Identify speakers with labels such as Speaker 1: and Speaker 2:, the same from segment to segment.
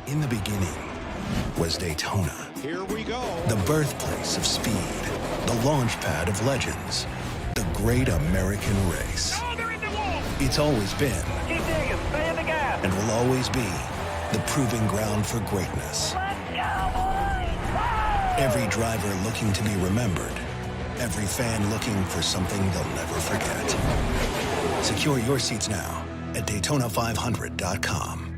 Speaker 1: In the beginning was Daytona.
Speaker 2: Here we go.
Speaker 1: The birthplace of speed, the launch pad of legends, the great American race.
Speaker 3: Oh, they're in the wall.
Speaker 1: It's always been,
Speaker 3: Keep digging, stay in the gap.
Speaker 1: and will always be, the proving ground for greatness.
Speaker 3: Let's go, boys! Whoa!
Speaker 1: Every driver looking to be remembered, every fan looking for something they'll never forget. Secure your seats now at Daytona500.com.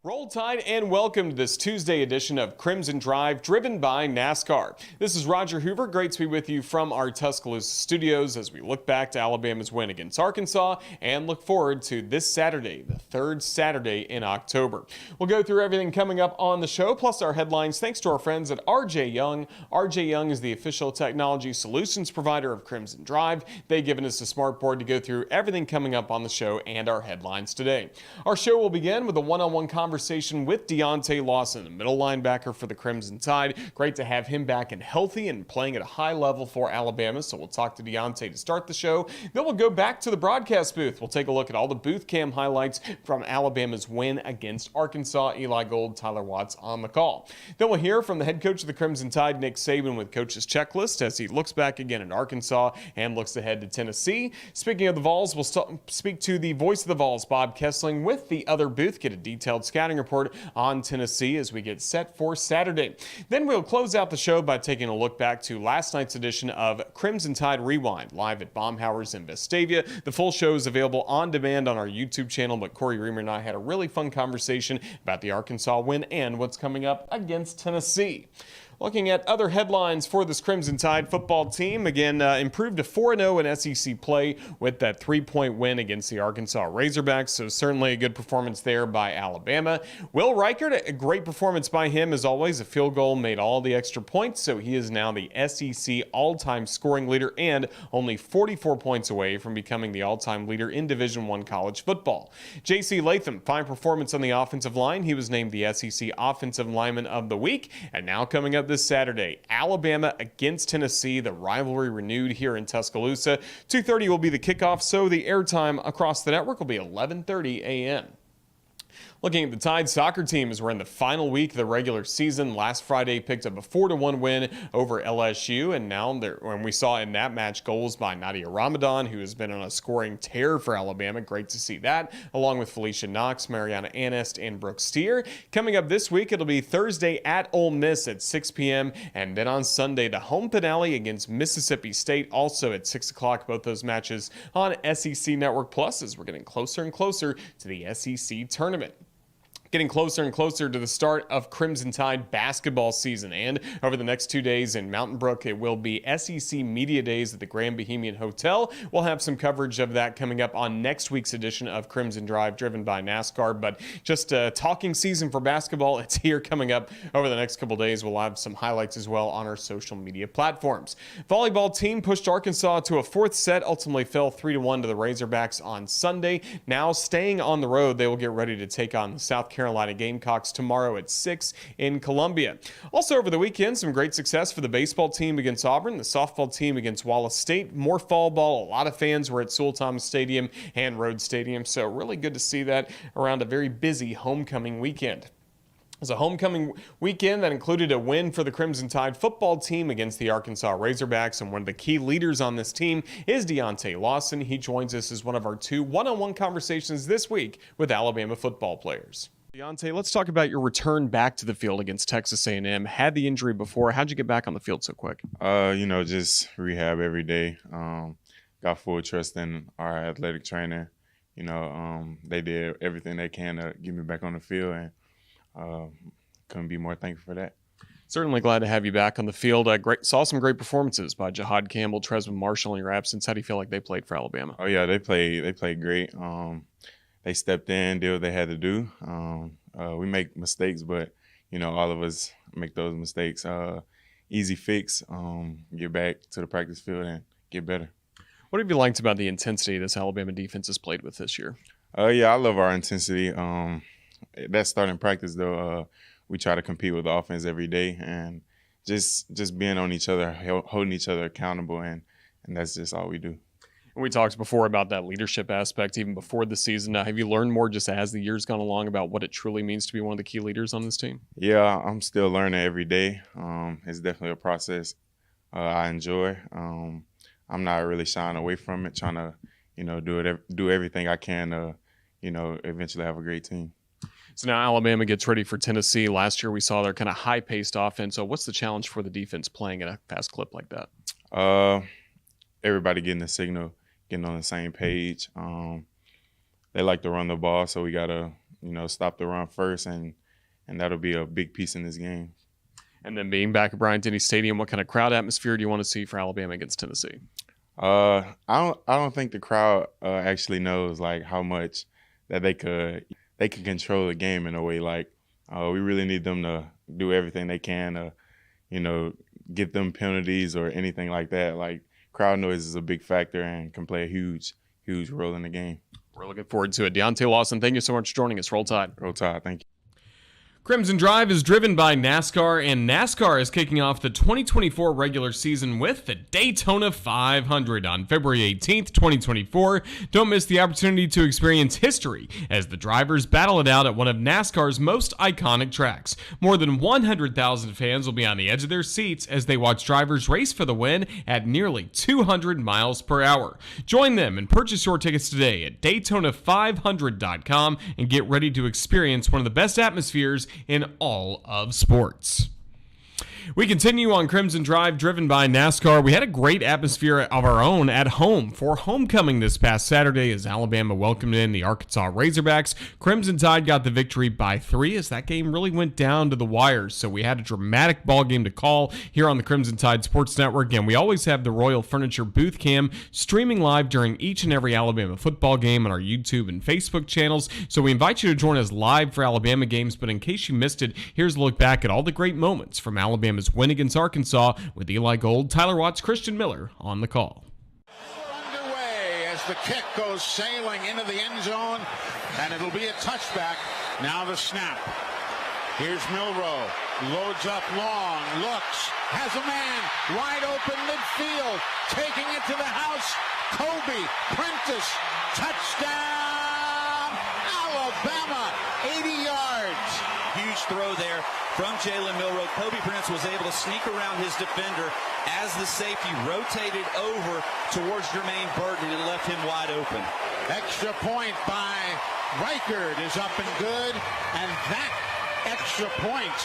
Speaker 4: Roll Tide and welcome to this Tuesday edition of Crimson Drive, driven by NASCAR. This is Roger Hoover. Great to be with you from our Tuscaloosa studios as we look back to Alabama's win against Arkansas and look forward to this Saturday, the third Saturday in October. We'll go through everything coming up on the show, plus our headlines, thanks to our friends at RJ Young. RJ Young is the official technology solutions provider of Crimson Drive. They've given us a smart board to go through everything coming up on the show and our headlines today. Our show will begin with a one-on-one conversation with Deontae Lawson, the middle linebacker for the Crimson Tide. Great to have him back and healthy and playing at a high level for Alabama, so we'll talk to Deontae to start the show. Then we'll go back to the broadcast booth. We'll take a look at all the booth cam highlights from Alabama's win against Arkansas. Eli Gold, Tyler Watts on the call. Then we'll hear from the head coach of the Crimson Tide, Nick Saban, with Coach's Checklist as he looks back again at Arkansas and looks ahead to Tennessee. Speaking of the Vols, we'll speak to the voice of the Vols, Bob Kesling, with the other booth, get a detailed scouting report on Tennessee as we get set for Saturday. Then we'll close out the show by taking a look back to last night's edition of Crimson Tide Rewind, live at Baumhauer's in Vestavia. The full show is available on demand on our YouTube channel, but Corey Reamer and I had a really fun conversation about the Arkansas win and what's coming up against Tennessee. Looking at other headlines for this Crimson Tide football team, again, improved to 4-0 in SEC play with that 3-point win against the Arkansas Razorbacks, so certainly a good performance there by Alabama. Will Reichert, a great performance by him as always. A field goal made all the extra points, so he is now the SEC all-time scoring leader and only 44 points away from becoming the all-time leader in Division I college football. J.C. Latham, fine performance on the offensive line. He was named the SEC Offensive Lineman of the Week, and now coming up this Saturday, Alabama against Tennessee, the rivalry renewed here in Tuscaloosa. 2:30 will be the kickoff, so the airtime across the network will be 11:30 a.m. Looking at the Tide soccer team as we're in the final week of the regular season. Last Friday picked up a 4-1 win over LSU, and now when we saw in that match goals by Nadia Ramadan, who has been on a scoring tear for Alabama. Great to see that, along with Felicia Knox, Mariana Anest, and Brooke Steer. Coming up this week, it'll be Thursday at Ole Miss at 6 p.m., and then on Sunday, the home finale against Mississippi State, also at 6 o'clock. Both those matches on SEC Network Plus as we're getting closer and closer to the SEC tournament. Getting closer and closer to the start of Crimson Tide basketball season. And over the next 2 days in Mountain Brook, it will be SEC Media Days at the Grand Bohemian Hotel. We'll have some coverage of that coming up on next week's edition of Crimson Drive, driven by NASCAR. But just a talking season for basketball. It's here coming up over the next couple days. We'll have some highlights as well on our social media platforms. Volleyball team pushed Arkansas to a fourth set, ultimately fell 3-1 to the Razorbacks on Sunday. Now staying on the road, they will get ready to take on the South Carolina Gamecocks tomorrow at 6 in Columbia. Also over the weekend, some great success for the baseball team against Auburn, the softball team against Wallace State, more fall ball. A lot of fans were at Sewell Thomas Stadium and Rhodes Stadium, so really good to see that around a very busy homecoming weekend. It was a homecoming weekend that included a win for the Crimson Tide football team against the Arkansas Razorbacks, and one of the key leaders on this team is Deontae Lawson. He joins us as one of our 2 one-on-one conversations this week with Alabama football players. Deontae, let's talk about your return back to the field against Texas A&M. Had the injury before. How'd you get back on the field so quick?
Speaker 5: Just rehab every day. Got full trust in our athletic trainer. They did everything they can to get me back on the field, and couldn't be more thankful for that.
Speaker 4: Certainly glad to have you back on the field. Saw some great performances by Jahad Campbell, Tresvant Marshall in your absence. How do you feel like they played for Alabama?
Speaker 5: Oh yeah, they played great. They stepped in, did what they had to do. We make mistakes, but, all of us make those mistakes. Easy fix, get back to the practice field and get better.
Speaker 4: What have you liked about the intensity this Alabama defense has played with this year?
Speaker 5: Yeah, I love our intensity. That's starting practice, though. We try to compete with the offense every day and just being on each other, holding each other accountable, and that's just all we do.
Speaker 4: We talked before about that leadership aspect even before the season. Have you learned more just as the year's gone along about what it truly means to be one of the key leaders on this team?
Speaker 5: Yeah, I'm still learning every day. It's definitely a process I enjoy. I'm not really shying away from it, trying to, do everything I can to, eventually have a great team.
Speaker 4: So now Alabama gets ready for Tennessee. Last year we saw their kind of high-paced offense. So what's the challenge for the defense playing at a fast clip like that?
Speaker 5: Everybody getting the signal, getting on the same page. They like to run the ball, so we got to, stop the run first, and that'll be a big piece in this game.
Speaker 4: And then being back at Bryant-Denny Stadium, what kind of crowd atmosphere do you want to see for Alabama against Tennessee?
Speaker 5: I don't think the crowd actually knows like how much that they could control the game in a way. Like we really need them to do everything they can to, get them penalties or anything like that. Like crowd noise is a big factor and can play a huge role in the game.
Speaker 4: We're looking forward to it. Deontae Lawson, thank you so much for joining us. Roll Tide.
Speaker 5: Roll Tide. Thank you.
Speaker 4: Crimson Drive is driven by NASCAR, and NASCAR is kicking off the 2024 regular season with the Daytona 500 on February 18th, 2024. Don't miss the opportunity to experience history as the drivers battle it out at one of NASCAR's most iconic tracks. More than 100,000 fans will be on the edge of their seats as they watch drivers race for the win at nearly 200 miles per hour. Join them and purchase your tickets today at Daytona500.com and get ready to experience one of the best atmospheres in all of sports. We continue on Crimson Drive, driven by NASCAR. We had a great atmosphere of our own at home for homecoming this past Saturday as Alabama welcomed in the Arkansas Razorbacks. Crimson Tide got the victory by 3 as that game really went down to the wires. So we had a dramatic ball game to call here on the Crimson Tide Sports Network, and we always have the Royal Furniture booth cam streaming live during each and every Alabama football game on our YouTube and Facebook channels. So we invite you to join us live for Alabama games, but in case you missed it, here's a look back at all the great moments from Alabama's win against Arkansas with Eli Gold, Tyler Watts, Christian Miller on the call.
Speaker 2: We're underway as the kick goes sailing into the end zone, and it'll be a touchback. Now the snap. Here's Milroe. Loads up long, looks, has a man wide open midfield, taking it to the house. Kobe Prentice, touchdown, Alabama, 80 yards.
Speaker 6: Huge throw there from Jalen Milroe. Kobe Prentice was able to sneak around his defender as the safety rotated over towards Jermaine Burton and left him wide open.
Speaker 2: Extra point by Reichard is up and good, and that extra point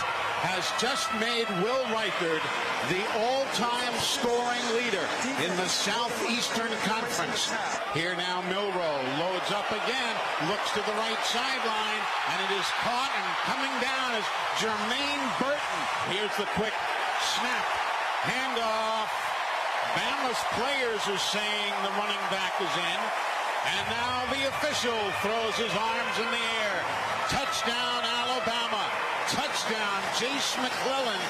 Speaker 2: has just made Will Reichard the all-time scoring leader in the Southeastern Conference. Here now Milroe loads up again, looks to the right sideline, and it is caught and coming down is Jermaine Burton. Here's the quick snap, handoff. Bama's players are saying the running back is in, and now the official throws his arms in the air. Touchdown, Alabama. Touchdown, Jace McClellan.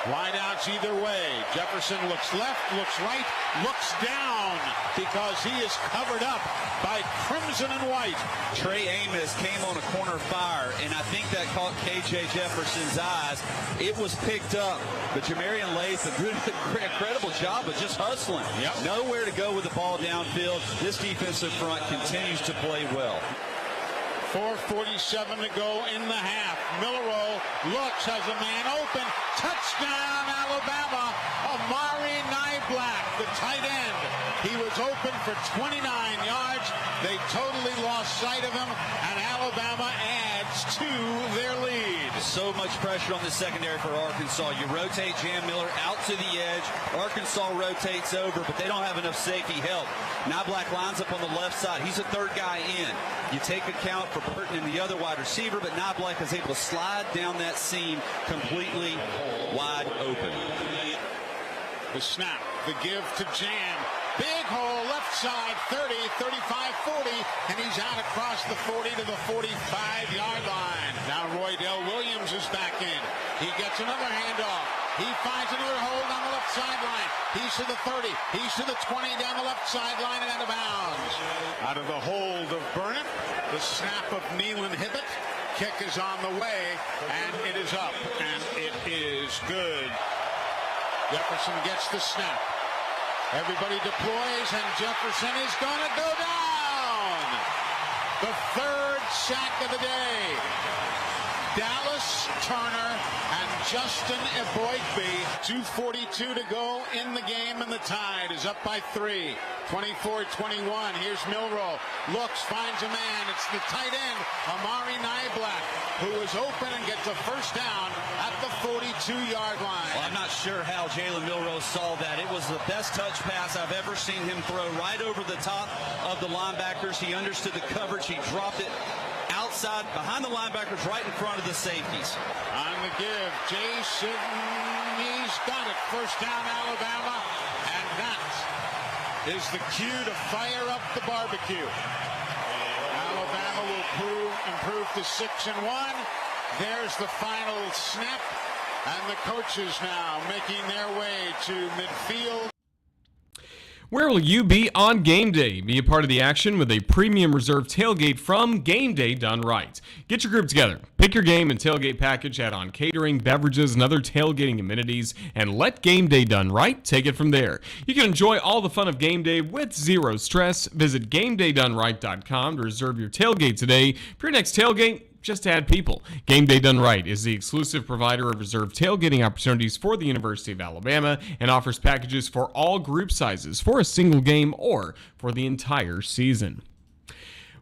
Speaker 2: Wideouts either way. Jefferson looks left, looks right, looks down because he is covered up by crimson and white.
Speaker 6: Trey Amos came on a corner fire, and I think that caught KJ Jefferson's eyes. It was picked up, but Jamarian Latham did a incredible job of just hustling.
Speaker 2: Yep.
Speaker 6: Nowhere to go with the ball downfield. This defensive front continues to play well.
Speaker 2: 4:47 to go in the half. Milroe looks, has a man open. Touchdown, Alabama. Amari Nyblack, the tight end. He was open for 29 yards. They totally lost sight of him, and Alabama adds to their lead.
Speaker 6: So much pressure on the secondary for Arkansas. You rotate Jam Miller out to the edge. Arkansas rotates over, but they don't have enough safety help. Nyblack lines up on the left side. He's the third guy in. You take account for Burton and the other wide receiver, but Nyblack is able to slide down that seam completely wide open.
Speaker 2: The snap, the give to Jam. Big hole, left side, 30, 35, 40, and he's out across the 40 to the 45-yard line. Now Roydell Williams is back in. He gets another handoff. He finds another hole down the left sideline. He's to the 30. He's to the 20 down the left sideline and out of bounds. Out of the hold of Burnett, the snap of Nealon Hibbett. Kick is on the way, and it is up, and it is good. Jefferson gets the snap. Everybody deploys, and Jefferson is going to go down. The third sack of the day. Dallas Turner and Justin Eboigbe. 2:42 to go in the game, and the Tide is up by 3. 24-21. Here's Milroe. Looks, finds a man. It's the tight end, Amari Niblack, who is open and gets a first down at the 42-yard line.
Speaker 6: Well, I'm not sure how Jalen Milroe saw that. It was the best touch pass I've ever seen him throw, right over the top of the linebackers. He understood the coverage. He dropped it outside, behind the linebackers, right in front of the safeties.
Speaker 2: On the give, Jason, he's got it. First down, Alabama, and that is the cue to fire up the barbecue. Alabama will improve to 6-1. There's the final snap, and the coaches now making their way to midfield.
Speaker 4: Where will you be on game day? Be a part of the action with a premium reserve tailgate from Game Day Done Right. Get your group together, pick your game and tailgate package, add on catering, beverages, and other tailgating amenities, and let Game Day Done Right take it from there. You can enjoy all the fun of game day with zero stress. Visit GameDayDoneRight.com to reserve your tailgate today. For your next tailgate, just add people. Game Day Done Right is the exclusive provider of reserved tailgating opportunities for the University of Alabama and offers packages for all group sizes for a single game or for the entire season.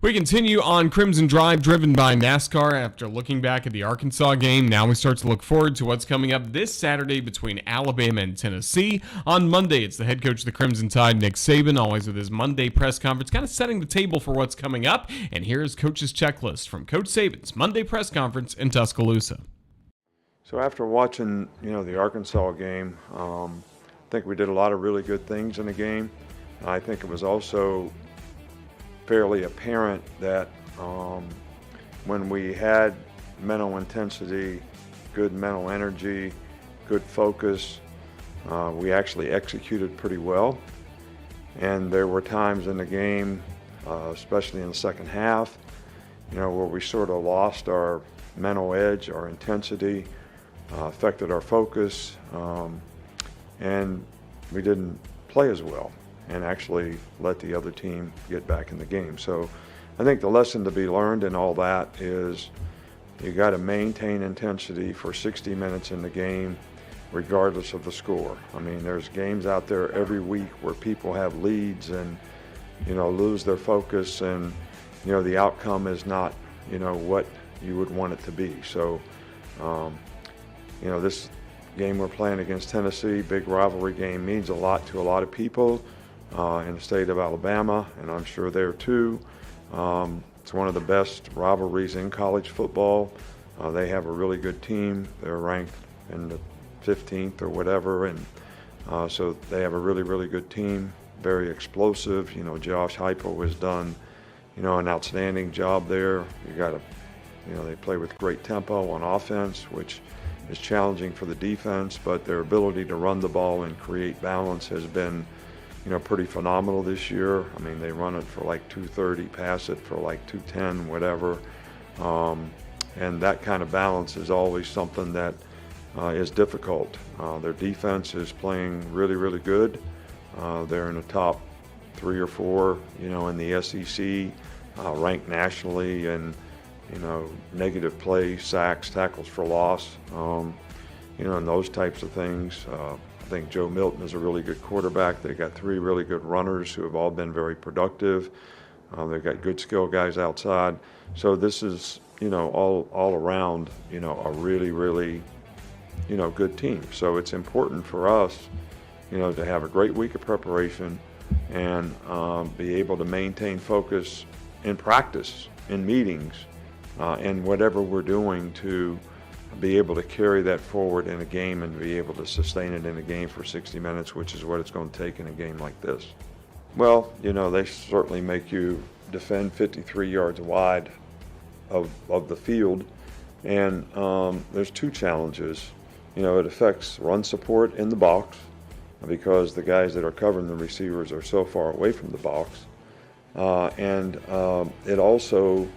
Speaker 4: We continue on Crimson Drive, driven by NASCAR. After looking back at the Arkansas game, now we start to look forward to what's coming up this Saturday between Alabama and Tennessee. On Monday, it's the head coach of the Crimson Tide, Nick Saban, always with his Monday press conference, kind of setting the table for what's coming up. And here's Coach's checklist from Coach Saban's Monday press conference in Tuscaloosa.
Speaker 7: So after watching, the Arkansas game, I think we did a lot of really good things in the game. I think it was also fairly apparent that when we had mental intensity, good mental energy, good focus, we actually executed pretty well. And there were times in the game, especially in the second half, where we sort of lost our mental edge, our intensity, affected our focus, and we didn't play as well and actually let the other team get back in the game. So I think the lesson to be learned in all that is you got to maintain intensity for 60 minutes in the game regardless of the score. I mean, there's games out there every week where people have leads and, lose their focus and, the outcome is not, what you would want it to be. So, this game we're playing against Tennessee, big rivalry game, means a lot to a lot of people in the state of Alabama, and I'm sure there too. It's one of the best rivalries in college football. They have a really good team. They're ranked in the 15th or whatever, and so they have a really, really good team, very explosive. Josh Heupel has done, an outstanding job there. They play with great tempo on offense, which is challenging for the defense, but their ability to run the ball and create balance has been, pretty phenomenal this year. I mean, they run it for like 230, pass it for like 210, whatever. And that kind of balance is always something that is difficult. Their defense is playing really, really good. They're in the top 3 or 4, in the SEC, ranked nationally, and negative play, sacks, tackles for loss, and those types of things. I think Joe Milton is a really good quarterback. They've got 3 really good runners who have all been very productive. They've got good skill guys outside. So this is, all around, a really, really, good team. So it's important for us, to have a great week of preparation and be able to maintain focus in practice, in meetings, and whatever we're doing to be able to carry that forward in a game and be able to sustain it in a game for 60 minutes, which is what it's going to take in a game like this. Well, they certainly make you defend 53 yards wide of the field, and there's 2 challenges. It affects run support in the box because the guys that are covering the receivers are so far away from the box, and it also,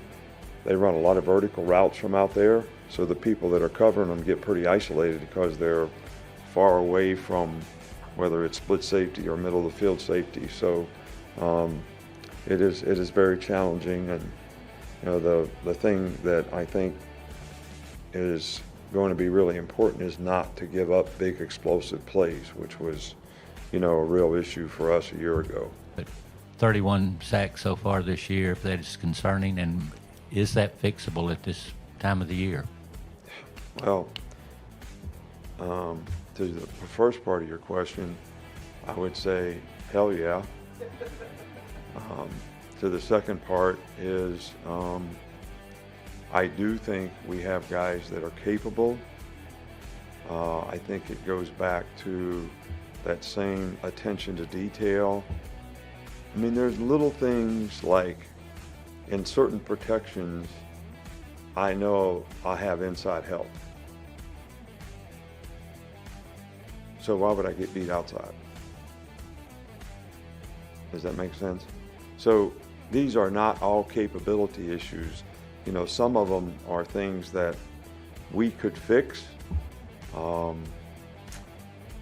Speaker 7: they run a lot of vertical routes from out there, so the people that are covering them get pretty isolated because they're far away from whether it's split safety or middle of the field safety. So it is very challenging, and the thing that I think is going to be really important is not to give up big explosive plays, which was a real issue for us a year ago.
Speaker 8: 31 sacks so far this year, if that is concerning, and is that fixable at this time of the year?
Speaker 7: Well, to the first part of your question, I would say hell yeah. To the second part is I do think we have guys that are capable. I think it goes back to that same attention to detail. I mean, there's little things like in certain protections, I know I have inside help. So why would I get beat outside? Does that make sense? So these are not all capability issues. Some of them are things that we could fix.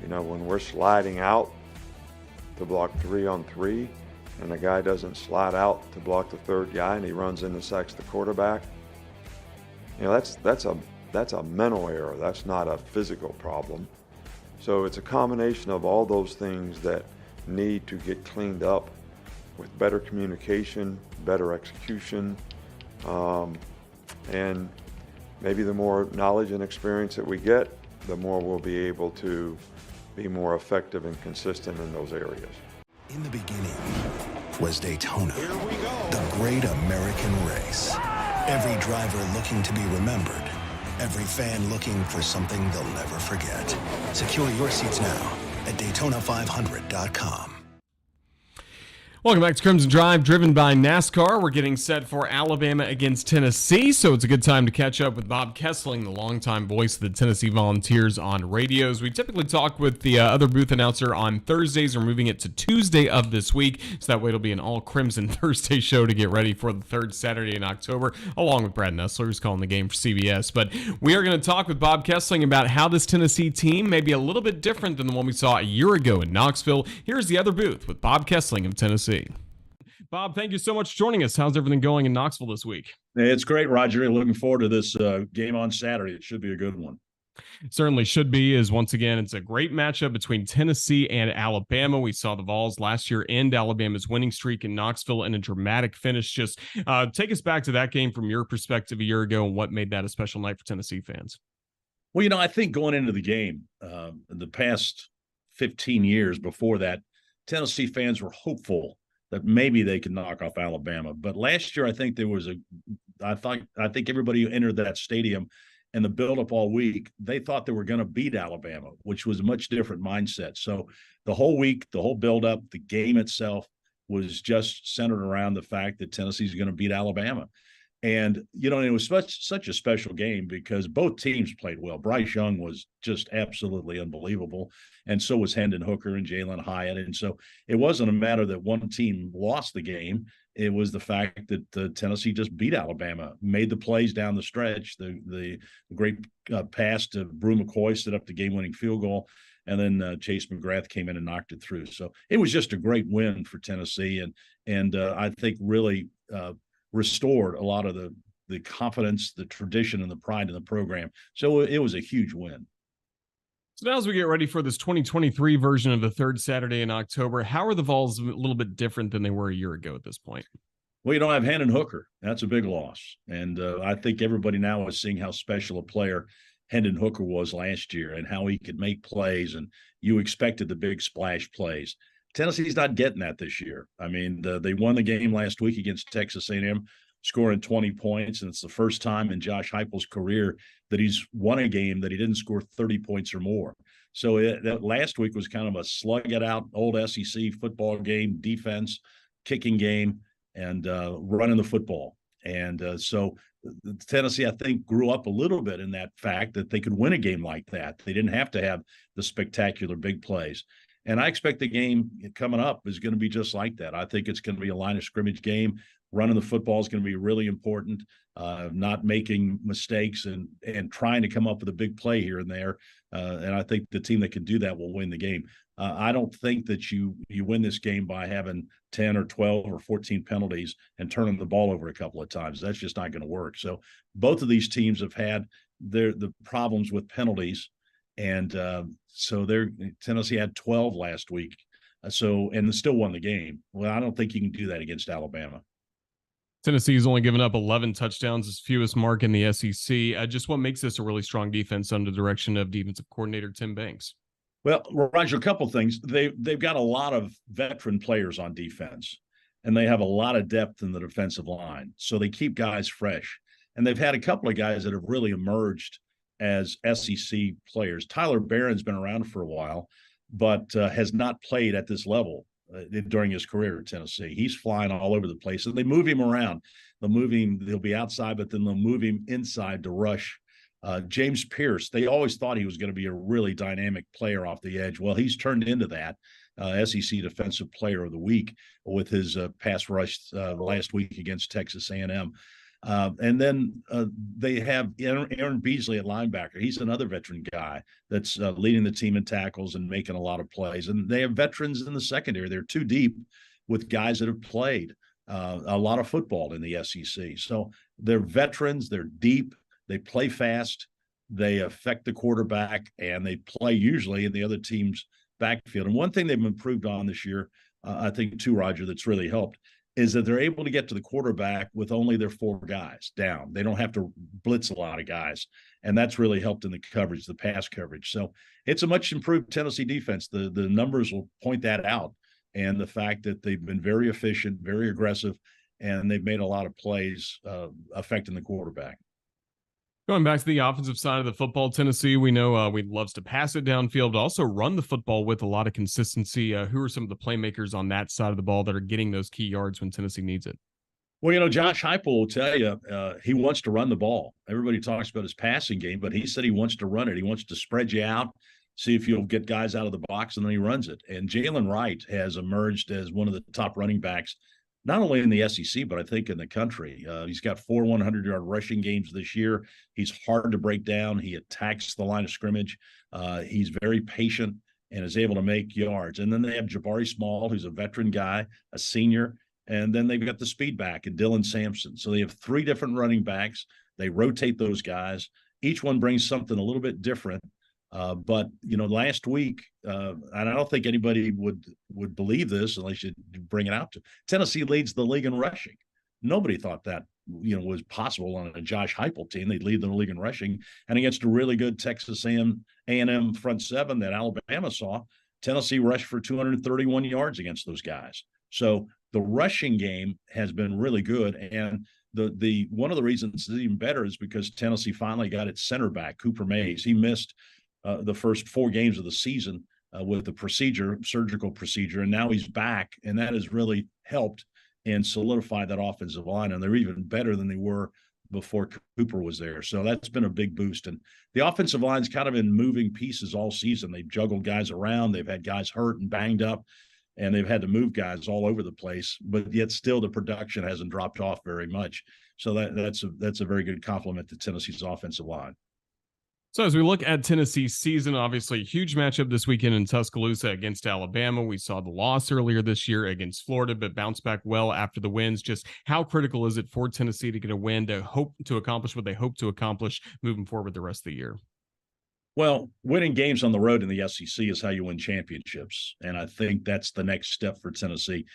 Speaker 7: When we're sliding out to block 3-on-3, and the guy doesn't slide out to block the third guy, and he runs in and sacks the quarterback. That's a mental error. That's not a physical problem. So it's a combination of all those things that need to get cleaned up with better communication, better execution, and maybe the more knowledge and experience that we get, the more we'll be able to be more effective and consistent in those areas.
Speaker 1: In the beginning was Daytona, the great American race. Every driver looking to be remembered. Every fan looking for something they'll never forget. Secure your seats now at Daytona500.com.
Speaker 4: Welcome back to Crimson Drive, driven by NASCAR. We're getting set for Alabama against Tennessee, so it's a good time to catch up with Bob Kesling, the longtime voice of the Tennessee Volunteers on radios. We typically talk with the other booth announcer on Thursdays. We're moving it to Tuesday of this week, so that way it'll be an all-Crimson Thursday show to get ready for the third Saturday in October, along with Brad Nessler, who's calling the game for CBS. But we are going to talk with Bob Kesling about how this Tennessee team may be a little bit different than the one we saw a year ago in Knoxville. Here's the other booth with Bob Kesling of Tennessee. Bob, thank you so much for joining us. How's everything going in Knoxville this week?
Speaker 9: It's great, Roger. Looking forward to this game on Saturday. It should be a good one.
Speaker 4: Certainly should be, as once again, it's a great matchup between Tennessee and Alabama. We saw the Vols last year end Alabama's winning streak in Knoxville in a dramatic finish. Just take us back to that game from your perspective a year ago and what made that a special night for Tennessee fans.
Speaker 9: Well, I think going into the game, the past 15 years before that, Tennessee fans were hopeful that maybe they could knock off Alabama. But last year, I think there was I think everybody who entered that stadium and the buildup all week, they thought they were going to beat Alabama, which was a much different mindset. So the whole week, the whole buildup, the game itself was just centered around the fact that Tennessee's going to beat Alabama. And, it was such a special game because both teams played well. Bryce Young was just absolutely unbelievable. And so was Hendon Hooker and Jalen Hyatt. And so it wasn't a matter that one team lost the game. It was the fact that Tennessee just beat Alabama, made the plays down the stretch, the great pass to Brew McCoy set up the game-winning field goal, and then Chase McGrath came in and knocked it through. So it was just a great win for Tennessee, and I think really restored a lot of the confidence, the tradition, and the pride in the program. So it was a huge win.
Speaker 4: So now as we get ready for this 2023 version of the third Saturday in October, how are the Vols a little bit different than they were a year ago at this point?
Speaker 9: Well, you don't have Hendon Hooker. That's a big loss. And I think everybody now is seeing how special a player Hendon Hooker was last year and how he could make plays, and you expected the big splash plays. Tennessee's not getting that this year. I mean, they won the game last week against Texas A&M, scoring 20 points, and it's the first time in Josh Heupel's career that he's won a game that he didn't score 30 points or more. So that last week was kind of a slug-it-out old SEC football game, defense, kicking game, and running the football. And so Tennessee, I think, grew up a little bit in that fact that they could win a game like that. They didn't have to have the spectacular big plays. And I expect the game coming up is going to be just like that. I think it's going to be a line of scrimmage game. Running the football is going to be really important, not making mistakes and trying to come up with a big play here and there. And I think the team that can do that will win the game. I don't think that you win this game by having 10 or 12 or 14 penalties and turning the ball over a couple of times. That's just not going to work. So both of these teams have had the problems with penalties. And so Tennessee had 12 last week. And still won the game. Well, I don't think you can do that against Alabama.
Speaker 4: Tennessee's only given up 11 touchdowns, its fewest mark in the SEC. Just what makes this a really strong defense under the direction of defensive coordinator Tim Banks?
Speaker 9: Well, Roger, a couple things. They've got a lot of veteran players on defense, and they have a lot of depth in the defensive line. So they keep guys fresh. And they've had a couple of guys that have really emerged as SEC players. Tyler Barron's been around for a while, but has not played at this level during his career at Tennessee. He's flying all over the place, and they move him around. He'll be outside, but then they'll move him inside to rush. James Pierce, they always thought he was going to be a really dynamic player off the edge. Well, he's turned into that SEC Defensive Player of the Week with his pass rush last week against Texas A&M. And then they have Aaron Beasley at linebacker. He's another veteran guy that's leading the team in tackles and making a lot of plays. And they have veterans in the secondary. They're too deep with guys that have played a lot of football in the SEC. So they're veterans. They're deep. They play fast. They affect the quarterback, and they play usually in the other team's backfield. And one thing they've improved on this year, I think, too, Roger, that's really helped is that they're able to get to the quarterback with only their 4 guys down. They don't have to blitz a lot of guys, and that's really helped in the coverage, the pass coverage. So it's a much improved Tennessee defense. The numbers will point that out, and the fact that they've been very efficient, very aggressive, and they've made a lot of plays affecting the quarterback.
Speaker 4: Going back to the offensive side of the football, Tennessee, we know we loves to pass it downfield, also run the football with a lot of consistency. Who are some of the playmakers on that side of the ball that are getting those key yards when Tennessee needs it?
Speaker 9: Well, Josh Heupel will tell you he wants to run the ball. Everybody talks about his passing game, but he said he wants to run it. He wants to spread you out, see if you'll get guys out of the box, and then he runs it. And Jalen Wright has emerged as one of the top running backs, not only in the SEC, but I think in the country. He's got 4 100-yard rushing games this year. He's hard to break down. He attacks the line of scrimmage. He's very patient and is able to make yards. And then they have Jabari Small, who's a veteran guy, a senior. And then they've got the speed back and Dylan Sampson. So they have 3 different running backs. They rotate those guys. Each one brings something a little bit different. But last week, and I don't think anybody would believe this unless you bring it out to Tennessee leads the league in rushing. Nobody thought that was possible on a Josh Heupel team. They'd lead the league in rushing, and against a really good Texas A&M front seven that Alabama saw, Tennessee rushed for 231 yards against those guys. So the rushing game has been really good, and the one of the reasons it's even better is because Tennessee finally got its center back, Cooper Mays. He missed the first 4 games of the season with the surgical procedure, and now he's back, and that has really helped and solidified that offensive line, and they're even better than they were before Cooper was there. So that's been a big boost, and the offensive line's kind of been moving pieces all season. They've juggled guys around, they've had guys hurt and banged up, and they've had to move guys all over the place, but yet still the production hasn't dropped off very much. So that's a very good compliment to Tennessee's offensive line.
Speaker 4: So as we look at Tennessee's season, obviously a huge matchup this weekend in Tuscaloosa against Alabama. We saw the loss earlier this year against Florida, but bounced back well after the wins. Just how critical is it for Tennessee to get a win to accomplish what they hope to accomplish moving forward the rest of the year?
Speaker 9: Well, winning games on the road in the SEC is how you win championships, and I think that's the next step for Tennessee.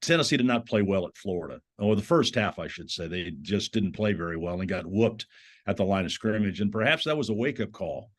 Speaker 9: Tennessee did not play well at Florida, or the first half, I should say. They just didn't play very well and got whooped at the line of scrimmage. And perhaps that was a wake-up call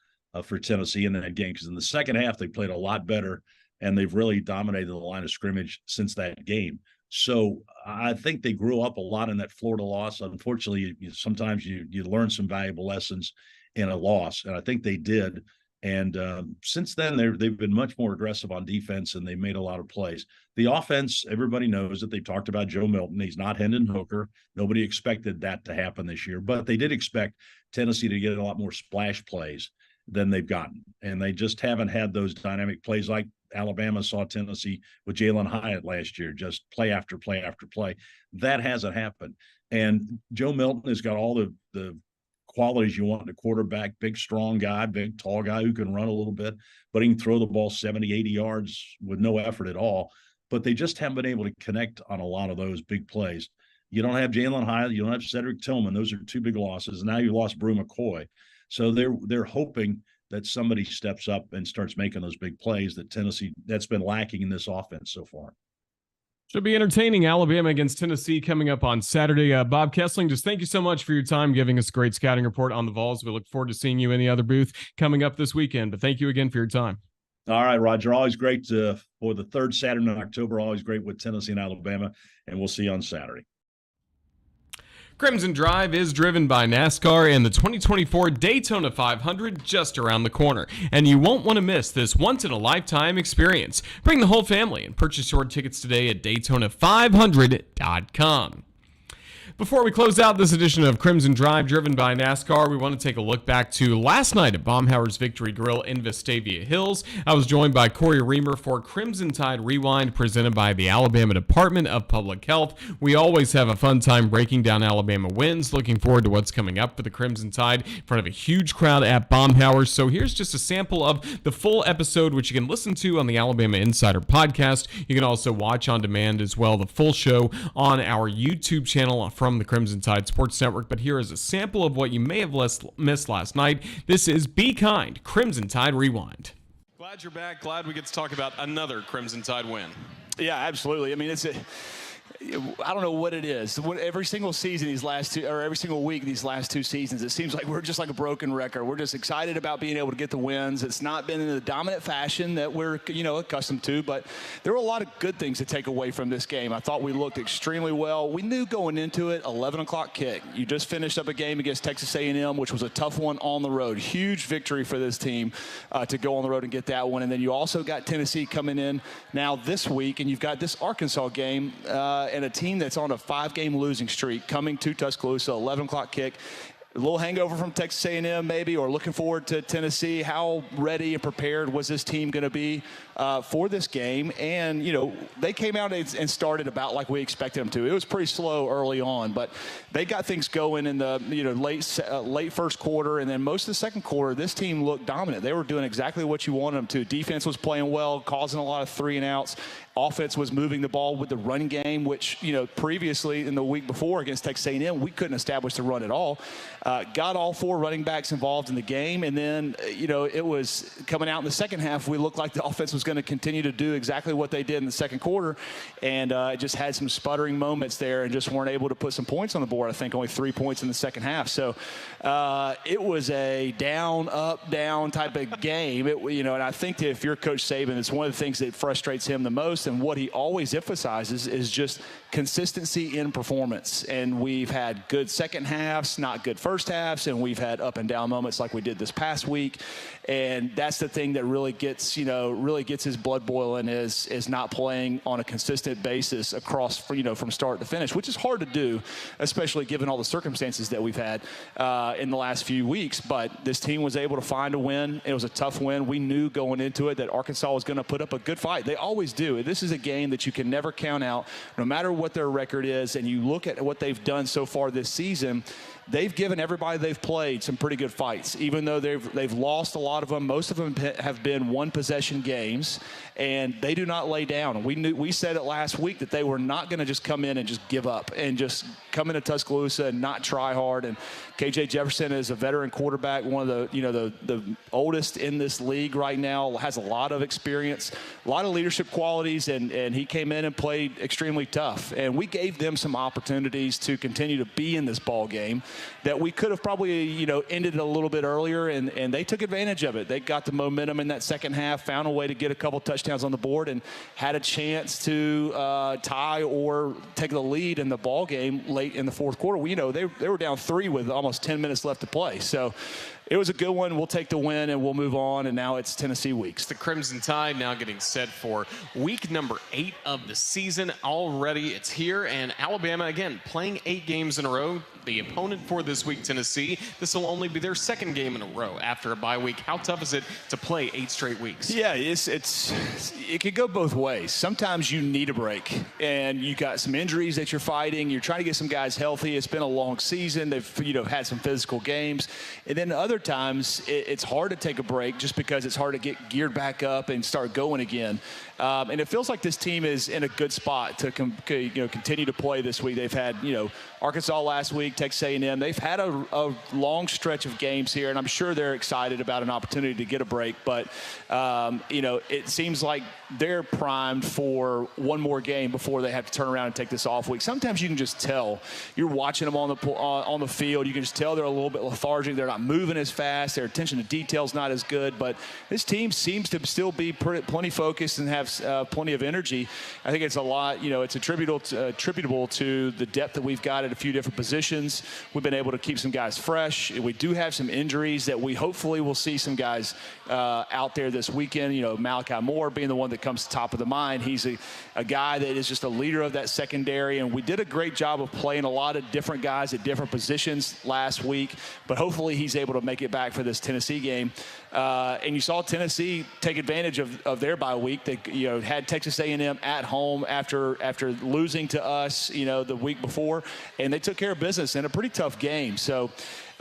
Speaker 9: for Tennessee in that game, because in the second half, they played a lot better, and they've really dominated the line of scrimmage since that game. So I think they grew up a lot in that Florida loss. Unfortunately, sometimes you learn some valuable lessons in a loss, and I think they did. And since then, they've been much more aggressive on defense, and they made a lot of plays. The offense, everybody knows that. They've talked about Joe Milton. He's not Hendon Hooker. Nobody expected that to happen this year, but they did expect Tennessee to get a lot more splash plays than they've gotten. And they just haven't had those dynamic plays like Alabama saw Tennessee with Jalen Hyatt last year, just play after play after play. That hasn't happened. And Joe Milton has got all the qualities you want in a quarterback, big, strong guy, big, tall guy who can run a little bit, but he can throw the ball 70, 80 yards with no effort at all. But they just haven't been able to connect on a lot of those big plays. You don't have Jalen Hyatt. You don't have Cedric Tillman. Those are two big losses. Now you lost Brew McCoy. So they're hoping that somebody steps up and starts making those big plays that Tennessee, that's been lacking in this offense so far.
Speaker 4: Should be entertaining. Alabama against Tennessee coming up on Saturday. Bob Kesling, just thank you so much for your time giving us a great scouting report on the Vols. We look forward to seeing you in the other booth coming up this weekend. But thank you again for your time.
Speaker 9: All right, Roger. Always great for the third Saturday in October. Always great with Tennessee and Alabama. And we'll see you on Saturday.
Speaker 4: Crimson Drive is driven by NASCAR and the 2024 Daytona 500 just around the corner. And you won't want to miss this once-in-a-lifetime experience. Bring the whole family and purchase your tickets today at Daytona500.com. Before we close out this edition of Crimson Drive driven by NASCAR, we want to take a look back to last night at Baumhauer's Victory Grill in Vestavia Hills. I was joined by Corey Reamer for Crimson Tide Rewind presented by the Alabama Department of Public Health. We always have a fun time breaking down Alabama wins. Looking forward to what's coming up for the Crimson Tide in front of a huge crowd at Baumhauer's. So here's just a sample of the full episode, which you can listen to on the Alabama Insider podcast. You can also watch on demand as well the full show on our YouTube channel from the Crimson Tide Sports Network. But here is a sample of what you may have missed last night. This is Be Kind, Crimson Tide Rewind. Glad you're back. Glad we get to talk about another Crimson Tide win.
Speaker 10: Yeah, absolutely. I mean, I don't know what it is. Every single season every single week these last two seasons, it seems like we're just like a broken record. We're just excited about being able to get the wins. It's not been in the dominant fashion that we're accustomed to, but there were a lot of good things to take away from this game. I thought we looked extremely well. We knew going into it, 11 o'clock kick. You just finished up a game against Texas A&M, which was a tough one on the road. Huge victory for this team to go on the road and get that one. And then you also got Tennessee coming in now this week, and you've got this Arkansas game. And a team that's on a 5-game losing streak coming to Tuscaloosa, 11 o'clock kick. A little hangover from Texas A&M maybe, or looking forward to Tennessee. How ready and prepared was this team going to be for this game? And, they came out and started about like we expected them to. It was pretty slow early on, but they got things going in the late first quarter, and then most of the second quarter, this team looked dominant. They were doing exactly what you wanted them to. Defense was playing well, causing a lot of 3-and-outs. Offense was moving the ball with the run game, which, previously in the week before against Texas A&M, we couldn't establish the run at all. Got all 4 running backs involved in the game, and then, it was coming out in the second half. We looked like the offense was going to continue to do exactly what they did in the second quarter, and just had some sputtering moments there and just weren't able to put some points on the board. I think only 3 points in the second half. So it was a down, up, down type of game. And I think that if you're Coach Saban, it's one of the things that frustrates him the most, and what he always emphasizes is just consistency in performance. And we've had good second halves, not good first halves, and we've had up and down moments like we did this past week. And that's the thing that really gets his blood boiling is not playing on a consistent basis across, from start to finish, which is hard to do, especially given all the circumstances that we've had in the last few weeks. But this team was able to find a win. It was a tough win. We knew going into it that Arkansas was going to put up a good fight. They always do. This is a game that you can never count out, no matter what their record is. And you look at what they've done so far this season, they've given everybody they've played some pretty good fights, even though they've lost a lot of them. Most of them have been one-possession games, and they do not lay down. And we said it last week that they were not going to just come in and just give up and just come into Tuscaloosa and not try hard. And KJ Jefferson is a veteran quarterback, one of the oldest in this league right now, has a lot of experience, a lot of leadership qualities, and he came in and played extremely tough. And we gave them some opportunities to continue to be in this ball game that we could have probably, ended it a little bit earlier, and they took advantage of it. They got the momentum in that second half, found a way to get a couple touchdowns on the board, and had a chance to tie or take the lead in the ball game late in the fourth quarter. They were down 3 with almost 10 minutes left to play. So it was a good one. We'll take the win and we'll move on. And now it's Tennessee weeks.
Speaker 4: The Crimson Tide now getting set for week number 8 of the season. Already it's here, and Alabama again playing 8 games in a row. The opponent for this week, Tennessee, this will only be their 2nd game in a row after a bye week. How tough is it to play 8 straight weeks?
Speaker 10: Yeah, it could go both ways. Sometimes you need a break, and you got some injuries that you're fighting. You're trying to get some guys healthy. It's been a long season. They've had some physical games, and then other times it's hard to take a break just because it's hard to get geared back up and start going again. And it feels like this team is in a good spot to continue to play this week. They've had Arkansas last week, Texas A&M. They've had a long stretch of games here, and I'm sure they're excited about an opportunity to get a break. But it seems like they're primed for one more game before they have to turn around and take this off week. Sometimes you can just tell. You're watching them on the field. You can just tell they're a little bit lethargic. They're not moving as fast. Their attention to detail is not as good. But this team seems to still be plenty focused and have plenty of energy. I think it's a lot. It's attributable to the depth that we've got at a few different positions. We've been able to keep some guys fresh. We do have some injuries that we hopefully will see some guys out there this weekend. Malachi Moore being the one that comes top of the mind. He's a guy that is just a leader of that secondary, and we did a great job of playing a lot of different guys at different positions last week, but hopefully he's able to make it back for this Tennessee game. And you saw Tennessee take advantage of their bye week. They had Texas A&M at home after losing to us the week before, and they took care of business in a pretty tough game. So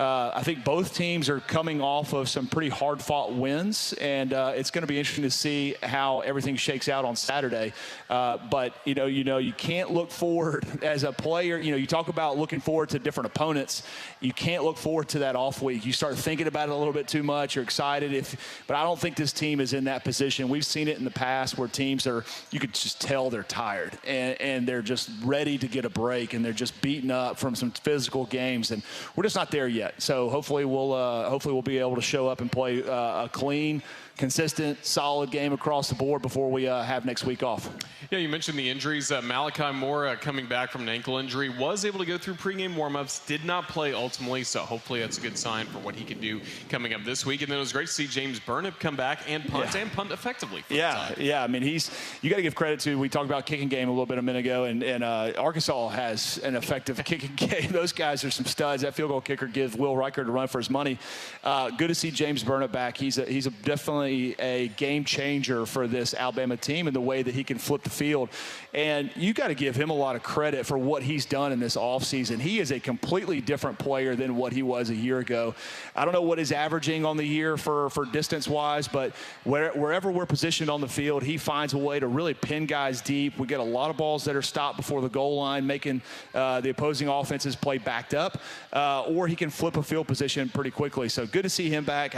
Speaker 10: I think both teams are coming off of some pretty hard-fought wins, and it's going to be interesting to see how everything shakes out on Saturday. But you can't look forward as a player. You talk about looking forward to different opponents. You can't look forward to that off week. You start thinking about it a little bit too much. You're excited, but I don't think this team is in that position. We've seen it in the past where teams you could just tell they're tired and they're just ready to get a break, and they're just beaten up from some physical games, and we're just not there yet. So hopefully we'll be able to show up and play a clean, consistent, solid game across the board before we have next week off.
Speaker 4: Yeah, you mentioned the injuries. Malachi Moore coming back from an ankle injury, was able to go through pregame warmups, did not play ultimately, so hopefully that's a good sign for what he can do coming up this week. And then it was great to see James Burnip come back and punt effectively. Yeah. I mean, you got to give credit to, we talked about kicking game a little bit a minute ago, and Arkansas has an effective kicking game. Those guys are some studs. That field goal kicker gives Will Riker to run for his money. Good to see James Burnip back. He's definitely a game changer for this Alabama team in the way that he can flip the field. And you got to give him a lot of credit for what he's done in this offseason. He is a completely different player than what he was a year ago. I don't know what he's averaging on the year for distance-wise, but wherever we're positioned on the field, he finds a way to really pin guys deep. We get a lot of balls that are stopped before the goal line, making the opposing offenses play backed up, or he can flip a field position pretty quickly. So good to see him back.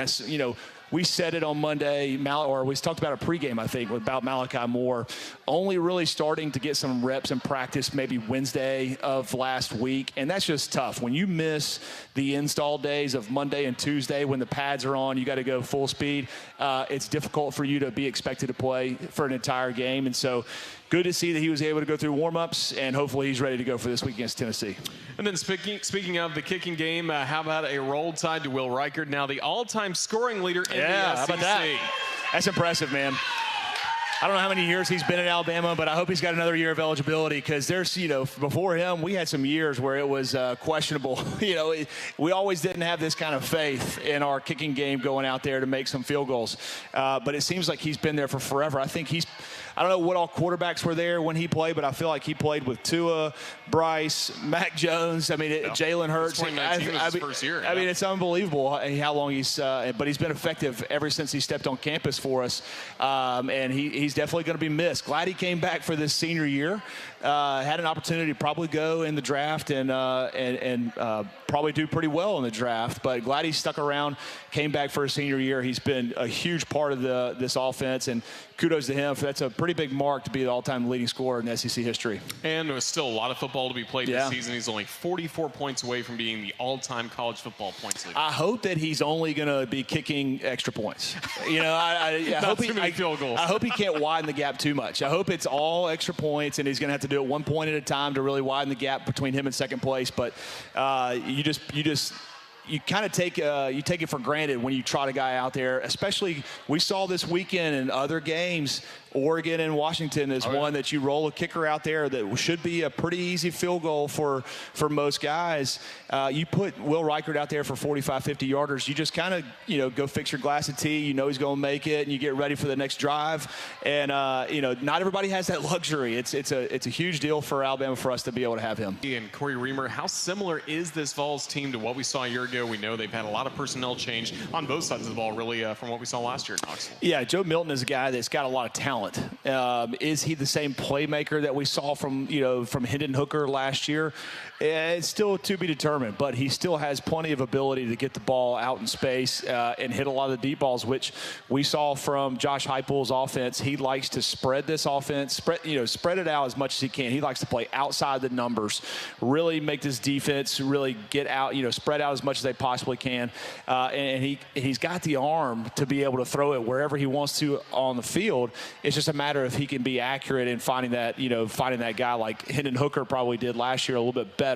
Speaker 4: We said it on Monday, or we talked about a pregame, I think, about Malachi Moore only really starting to get some reps in practice maybe Wednesday of last week, and that's just tough. When you miss the install days of Monday and Tuesday when the pads are on, you got to go full speed. It's difficult for you to be expected to play for an entire game, and so good to see that he was able to go through warm-ups, and hopefully he's ready to go for this week against Tennessee. And then speaking of the kicking game, how about a roll tide to Will Riker, now the all-time scoring leader in the SEC.
Speaker 10: How about that? That's impressive, man. I don't know how many years he's been in Alabama, but I hope he's got another year of eligibility, because there's, before him, we had some years where it was questionable. We always didn't have this kind of faith in our kicking game going out there to make some field goals. But it seems like he's been there for forever. I don't know what all quarterbacks were there when he played, but I feel like he played with Tua, Bryce, Mac Jones. I mean, Jalen Hurts.
Speaker 4: 2019 was his first year.
Speaker 10: I mean, it's unbelievable how long but he's been effective ever since he stepped on campus for us. And he's definitely going to be missed. Glad he came back for this senior year. Had an opportunity to probably go in the draft and probably do pretty well in the draft, but glad he stuck around, came back for his senior year. He's been a huge part of this offense, and kudos to him. That's a pretty big mark to be the all-time leading scorer in SEC history.
Speaker 4: And there's still a lot of football to be played this season. He's only 44 points away from being the all-time college football points leader.
Speaker 10: I hope that he's only going to be kicking extra points. I hope he can't widen the gap too much. I hope it's all extra points, and he's going to have to do it 1 point at a time to really widen the gap between him and second place. But you just you kind of take it for granted when you trot a guy out there, especially we saw this weekend in other games. Oregon and Washington is one that you roll a kicker out there that should be a pretty easy field goal for most guys. You put Will Reichard out there for 45, 50 yarders. You just kind of, go fix your glass of tea. You know he's going to make it, and you get ready for the next drive. And, not everybody has that luxury. It's a huge deal for Alabama for us to be able to have him.
Speaker 4: And Corey Reamer, how similar is this Vols team to what we saw a year ago? We know they've had a lot of personnel change on both sides of the ball, really, from what we saw last year in Knoxville.
Speaker 10: Yeah, Joe Milton is a guy that's got a lot of talent. Is he the same playmaker that we saw from Hendon Hooker last year? It's still to be determined, but he still has plenty of ability to get the ball out in space and hit a lot of the deep balls, which we saw from Josh Heupel's offense. He likes to spread this offense, spread it out as much as he can. He likes to play outside the numbers, really make this defense really get out, spread out as much as they possibly can. And he's got the arm to be able to throw it wherever he wants to on the field. It's just a matter of he can be accurate in finding that guy like Hendon Hooker probably did last year a little bit better.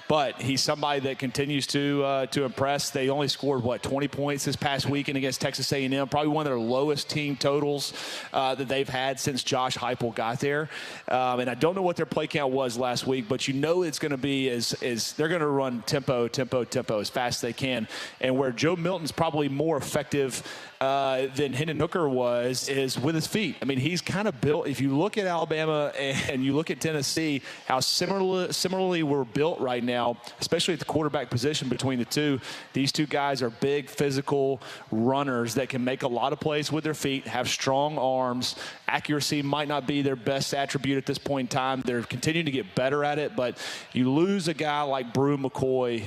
Speaker 10: But he's somebody that continues to impress. They only scored 20 points this past weekend against Texas A&M, probably one of their lowest team totals that they've had since Josh Heupel got there. And I don't know what their play count was last week, but it's going to be as they're going to run tempo as fast as they can. And where Joe Milton's probably more effective than Hendon Hooker is with his feet. I mean, he's kind of built. If you look at Alabama and you look at Tennessee, how similarly we're built right now, especially at the quarterback position between the two. These two guys are big, physical runners that can make a lot of plays with their feet, have strong arms. Accuracy might not be their best attribute at this point in time. They're continuing to get better at it, but you lose a guy like Brew McCoy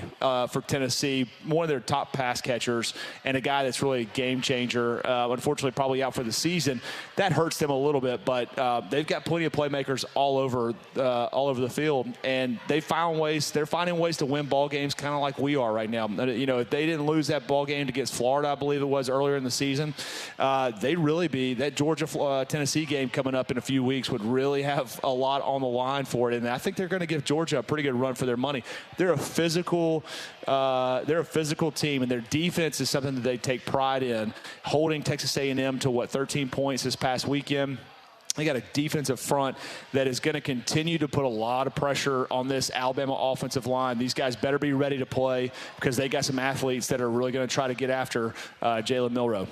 Speaker 10: for Tennessee, one of their top pass catchers, and a guy that's really a game changer, unfortunately probably out for the season. That hurts them a little bit, but they've got plenty of playmakers all over the field, and they're finding ways to win ball games kind of like we are right now. If they didn't lose that ball game against Florida, I believe it was earlier in the season, they'd really be that Georgia-Tennessee game coming up in a few weeks would really have a lot on the line for it, and I think they're going to give Georgia a pretty good run for their money. They're a physical team, and their defense is something that they take pride in, holding Texas A&M to 13 points this past weekend. They got a defensive front that is going to continue to put a lot of pressure on this Alabama offensive line. These guys better be ready to play because they got some athletes that are really going to try to get after Jalen Milroe.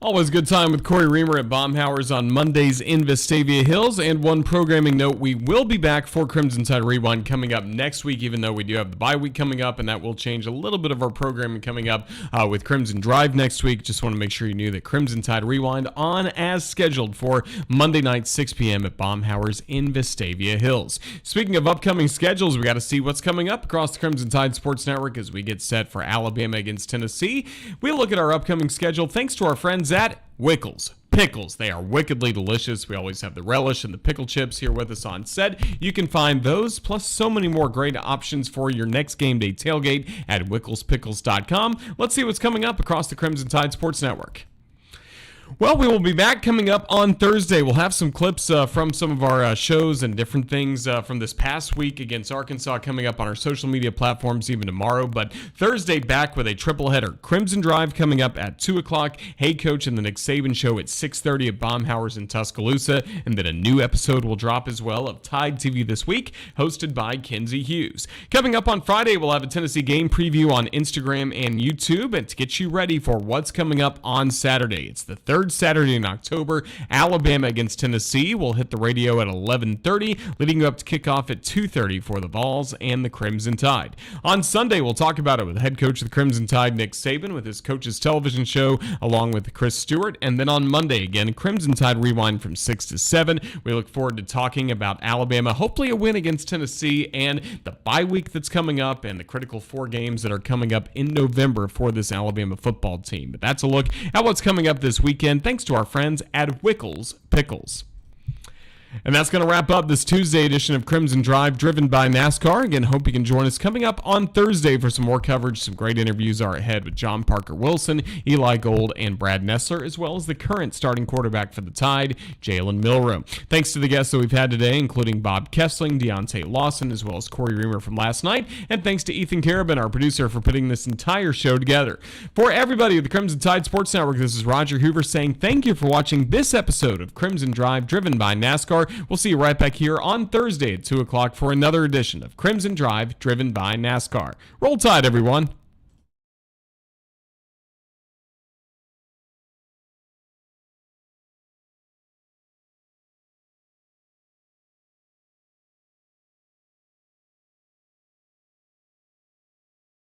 Speaker 4: Always good time with Corey Reamer at Baumhauer's on Mondays in Vestavia Hills. And one programming note, we will be back for Crimson Tide Rewind coming up next week, even though we do have the bye week coming up, and that will change a little bit of our programming coming up with Crimson Drive next week. Just want to make sure you knew that Crimson Tide Rewind on as scheduled for Monday night, 6 p.m. at Baumhauer's in Vestavia Hills. Speaking of upcoming schedules, we got to see what's coming up across the Crimson Tide Sports Network as we get set for Alabama against Tennessee. We look at our upcoming schedule thanks to our friends at Wickles Pickles. They are wickedly delicious. We always have the relish and the pickle chips here with us on set. You can find those plus so many more great options for your next game day tailgate at WicklesPickles.com. Let's see what's coming up across the Crimson Tide Sports Network. Well, we will be back coming up on Thursday. We'll have some clips from some of our shows and different things from this past week against Arkansas coming up on our social media platforms even tomorrow. But Thursday back with a triple header. Crimson Drive coming up at 2 o'clock. Hey Coach and the Nick Saban Show at 6:30 at Baumhauer's in Tuscaloosa. And then a new episode will drop as well of Tide TV This Week, hosted by Kenzie Hughes. Coming up on Friday, we'll have a Tennessee game preview on Instagram and YouTube. And to get you ready for what's coming up on Saturday, it's the third Saturday in October. Alabama against Tennessee will hit the radio at 11:30, leading you up to kickoff at 2:30 for the Vols and the Crimson Tide. On Sunday, we'll talk about it with head coach of the Crimson Tide, Nick Saban, with his Coach's Television Show, along with Chris Stewart. And then on Monday, again, Crimson Tide Rewind from 6 to 7. We look forward to talking about Alabama, hopefully a win against Tennessee, and the bye week that's coming up, and the critical 4 games that are coming up in November for this Alabama football team. But that's a look at what's coming up this weekend, thanks to our friends at Wickles Pickles. And that's going to wrap up this Tuesday edition of Crimson Drive, driven by NASCAR. Again, hope you can join us coming up on Thursday for some more coverage. Some great interviews are ahead with John Parker Wilson, Eli Gold, and Brad Nessler, as well as the current starting quarterback for the Tide, Jalen Milroe. Thanks to the guests that we've had today, including Bob Kesling, Deontae Lawson, as well as Corey Reamer from last night. And thanks to Ethan Carabin, our producer, for putting this entire show together. For everybody at the Crimson Tide Sports Network, this is Roger Hoover saying thank you for watching this episode of Crimson Drive, driven by NASCAR. We'll see you right back here on Thursday at 2 o'clock for another edition of Crimson Drive, driven by NASCAR. Roll Tide, everyone.